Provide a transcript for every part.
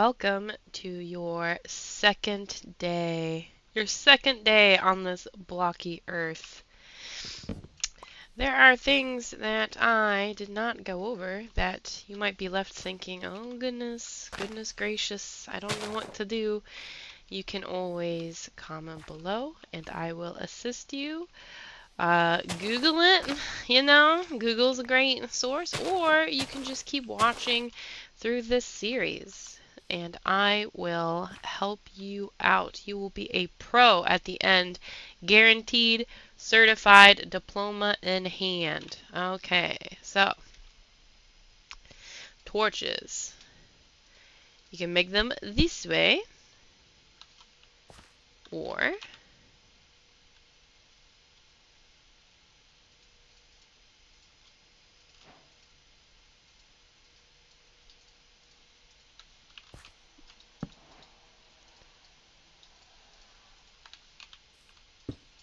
welcome to your second day. Your second day on this blocky earth. There are things that I did not go over that you might be left thinking, oh goodness, goodness gracious, I don't know what to do. You can always comment below and I will assist you. Google it, Google's a great source, or you can just keep watching through this series and I will help you out. You will be a pro at the end, guaranteed, certified, diploma in hand. Okay, so torches. You can make them this way, or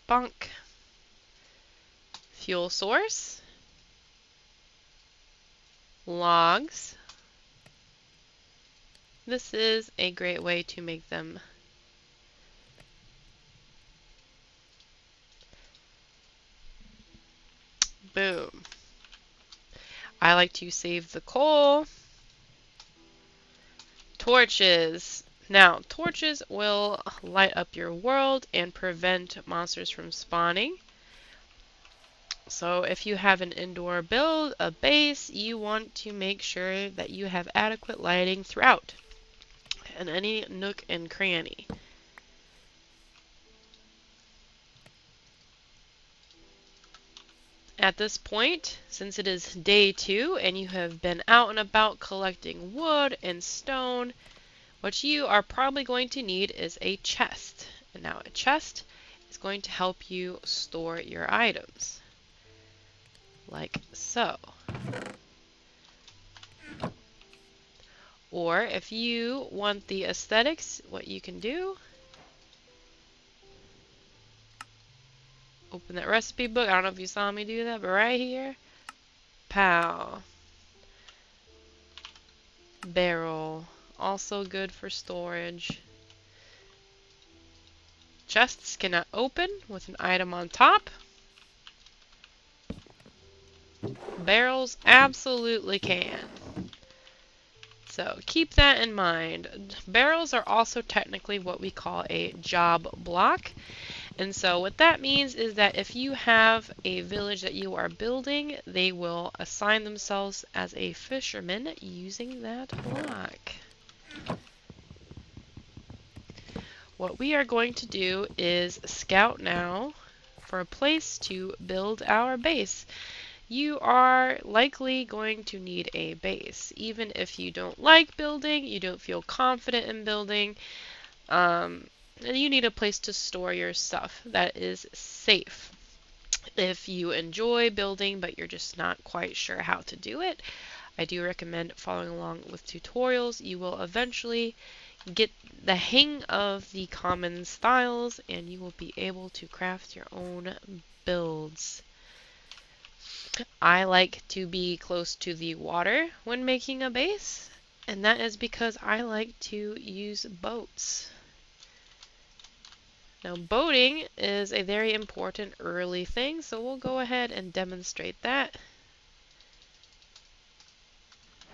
bunk. Fuel source, logs. This is a great way to make them. Boom. I like to save the coal. Torches. Now, torches will light up your world and prevent monsters from spawning. So if you have an indoor build, a base, you want to make sure that you have adequate lighting throughout and any nook and cranny. At this point, since it is day 2 and you have been out and about collecting wood and stone, what you are probably going to need is a chest. And now a chest is going to help you store your items. Like so. Or if you want the aesthetics, what you can do, open that recipe book. I don't know if you saw me do that, but right here, pow. Barrel, also good for storage. Chests cannot open with an item on top. Barrels absolutely can. So keep that in mind. Barrels are also technically what we call a job block. And so what that means is that if you have a village that you are building, they will assign themselves as a fisherman using that block. What we are going to do is scout now for a place to build our base. You are likely going to need a base. Even if you don't like building, you don't feel confident in building, and you need a place to store your stuff that is safe. If you enjoy building but you're just not quite sure how to do it, I do recommend following along with tutorials. You will eventually get the hang of the common styles and you will be able to craft your own builds. I like to be close to the water when making a base, and that is because I like to use boats. Now, boating is a very important early thing, so we'll go ahead and demonstrate that.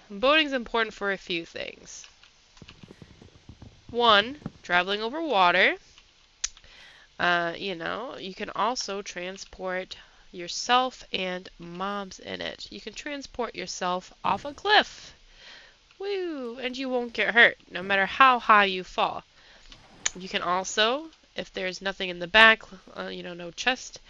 Boating is important for a few things. One, traveling over water. You can also transport yourself and mobs in it. You can transport yourself off a cliff. Woo! And you won't get hurt, no matter how high you fall. You can also, if there's nothing in the back, no chest,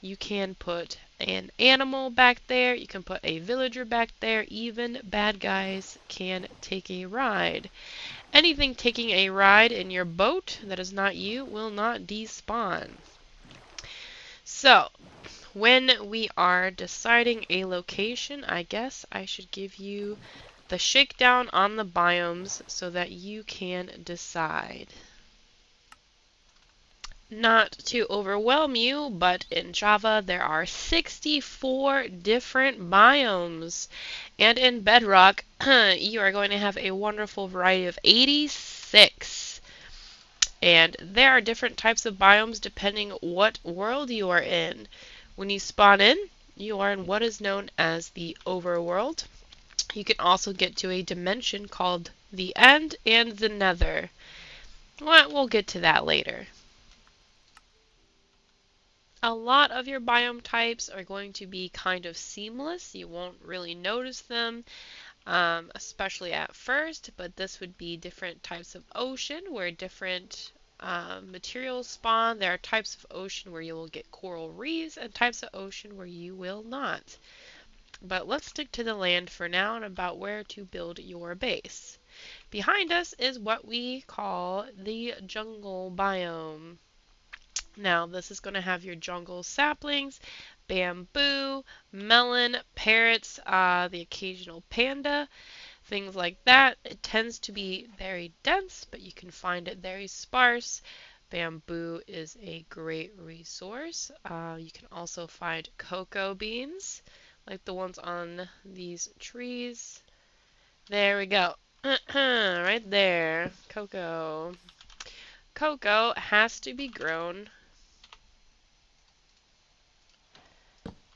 you can put an animal back there, you can put a villager back there, even bad guys can take a ride. Anything taking a ride in your boat that is not you will not despawn. So, when we are deciding a location, I guess I should give you the shakedown on the biomes so that you can decide. Not to overwhelm you, but in Java there are 64 different biomes. And in Bedrock, you are going to have a wonderful variety of 86. And there are different types of biomes depending what world you are in. When you spawn in, you are in what is known as the overworld. You can also get to a dimension called the end and the nether. Well, we'll get to that later. A lot of your biome types are going to be kind of seamless. You won't really notice them, especially at first, but this would be different types of ocean where different materials spawn. There are types of ocean where you will get coral reefs and types of ocean where you will not. But let's stick to the land for now and about where to build your base. Behind us is what we call the jungle biome. Now, this is going to have your jungle saplings, bamboo, melon, parrots, the occasional panda, things like that. It tends to be very dense, but you can find it very sparse. Bamboo is a great resource. You can also find cocoa beans, like the ones on these trees. There we go. Right there. Cocoa. Cocoa has to be grown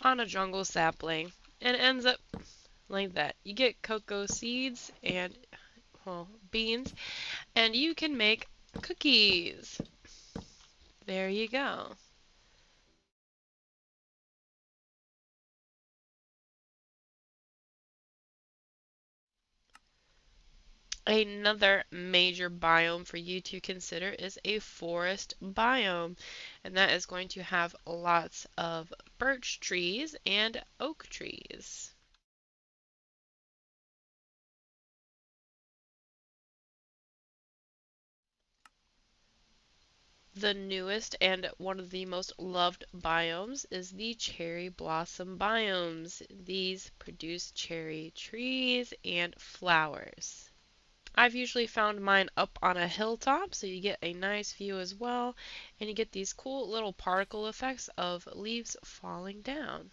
on a jungle sapling and ends up like that. You get cocoa seeds and, well, beans, and you can make cookies. There you go. Another major biome for you to consider is a forest biome, and that is going to have lots of birch trees and oak trees. The newest and one of the most loved biomes is the cherry blossom biomes. These produce cherry trees and flowers. I've usually found mine up on a hilltop, so you get a nice view as well, and you get these cool little particle effects of leaves falling down.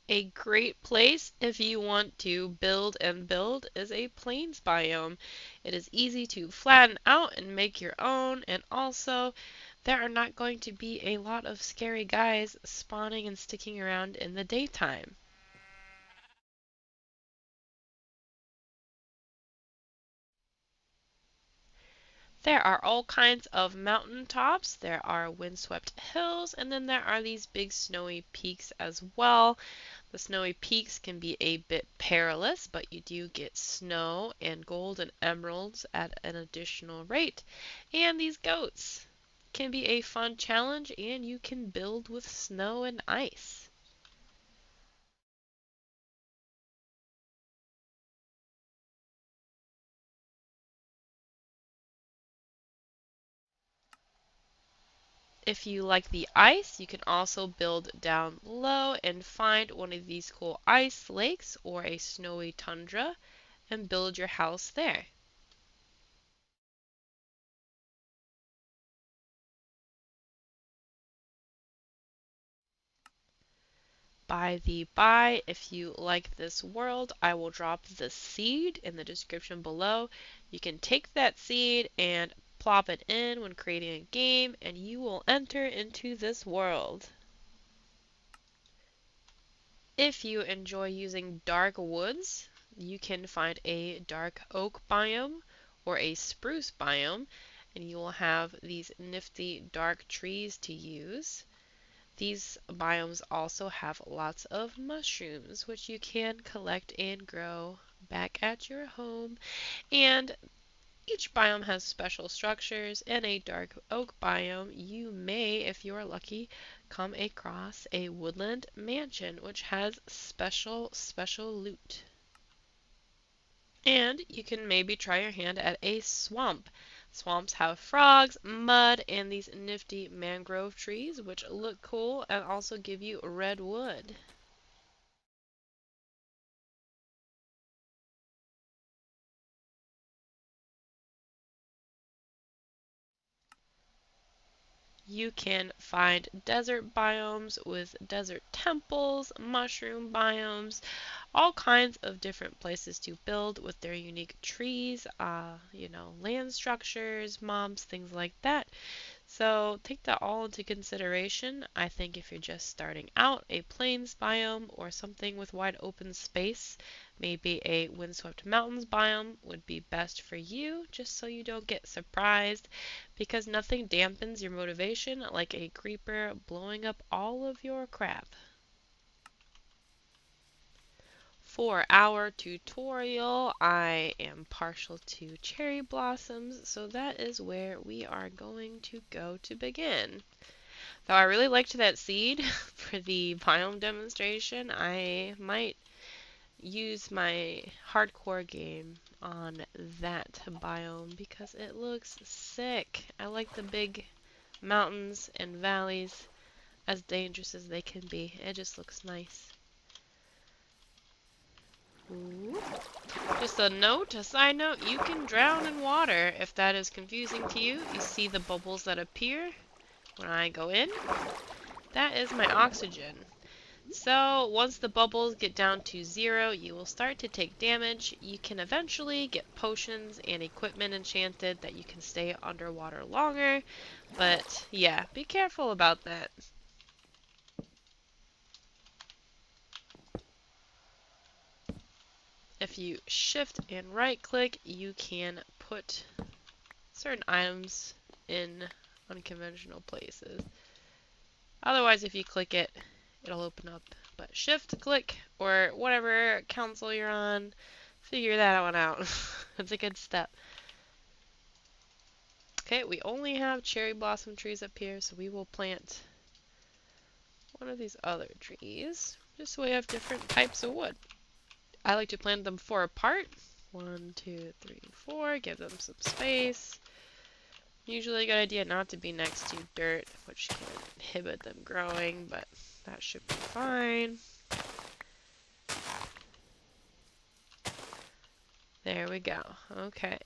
A great place if you want to build and build is a plains biome. It is easy to flatten out and make your own, and also there are not going to be a lot of scary guys spawning and sticking around in the daytime. There are all kinds of mountain tops. There are windswept hills, and then there are these big snowy peaks as well. The snowy peaks can be a bit perilous, but you do get snow and gold and emeralds at an additional rate. And these goats can be a fun challenge, and you can build with snow and ice. If you like the ice, you can also build down low and find one of these cool ice lakes or a snowy tundra and build your house there. By the by, if you like this world, I will drop the seed in the description below. You can take that seed and plop it in when creating a game, and you will enter into this world. If you enjoy using dark woods, you can find a dark oak biome or a spruce biome, and you will have these nifty dark trees to use. These biomes also have lots of mushrooms, which you can collect and grow back at your home. And each biome has special structures. In a dark oak biome, you may, if you are lucky, come across a woodland mansion, which has special loot. And you can maybe try your hand at a swamp. Swamps have frogs, mud, and these nifty mangrove trees, which look cool and also give you red wood. You can find desert biomes with desert temples, mushroom biomes, all kinds of different places to build with their unique trees, land structures, mobs, things like that. So take that all into consideration. I think if you're just starting out, a plains biome or something with wide open space, maybe a windswept mountains biome would be best for you, just so you don't get surprised, because nothing dampens your motivation like a creeper blowing up all of your crap. For our tutorial, I am partial to cherry blossoms, so that is where we are going to go to begin. Though I really liked that seed for the biome demonstration, I might use my hardcore game on that biome because it looks sick. I like the big mountains and valleys, as dangerous as they can be. It just looks nice. Ooh. Just a side note, you can drown in water if that is confusing to you. You see the bubbles that appear when I go in? That is my oxygen. So once the bubbles get down to 0, you will start to take damage. You can eventually get potions and equipment enchanted that you can stay underwater longer. But yeah, be careful about that. If you shift and right click, you can put certain items in unconventional places. Otherwise, if you click it, it'll open up. But shift click or whatever console you're on, figure that one out. It's a good step. Okay, we only have cherry blossom trees up here, so we will plant one of these other trees, just so we have different types of wood. I like to plant them 4 apart. 1, 2, 3, 4. Give them some space. Usually a good idea not to be next to dirt, which can inhibit them growing, but that should be fine. There we go. Okay.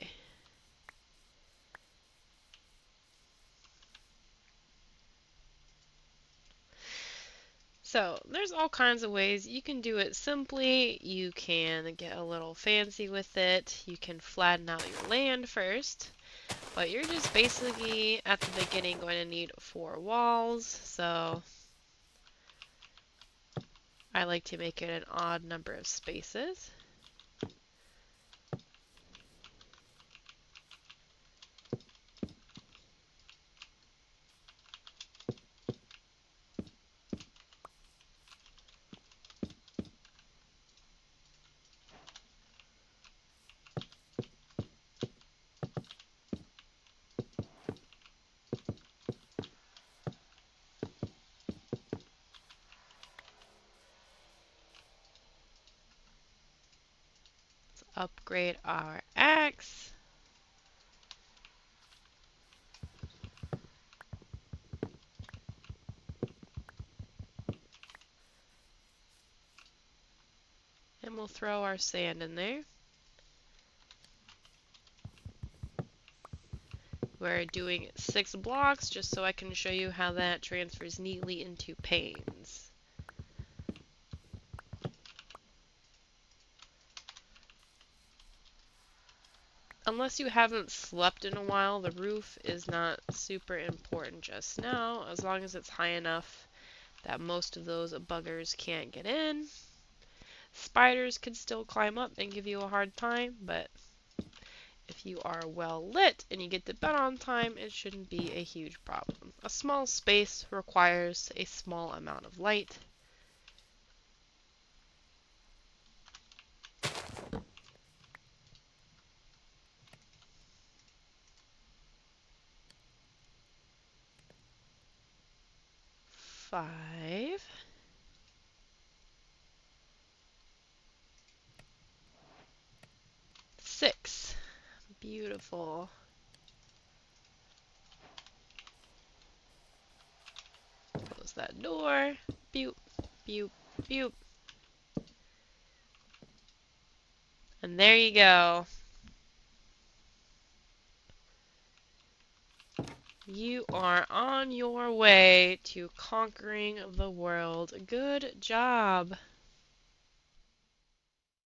So there's all kinds of ways. You can do it simply. You can get a little fancy with it. You can flatten out your land first. But you're just basically, at the beginning, going to need 4 walls. So I like to make it an odd number of spaces. Let's upgrade our axe. And we'll throw our sand in there. We're doing 6 blocks just so I can show you how that transfers neatly into panes. Unless you haven't slept in a while, the roof is not super important just now, as long as it's high enough that most of those buggers can't get in. Spiders could still climb up and give you a hard time, but if you are well lit and you get to bed on time, it shouldn't be a huge problem. A small space requires a small amount of light. Five. Six. Beautiful. Close that door. Boop, boop, boop. And there you go. You are on your way to conquering the world. Good job.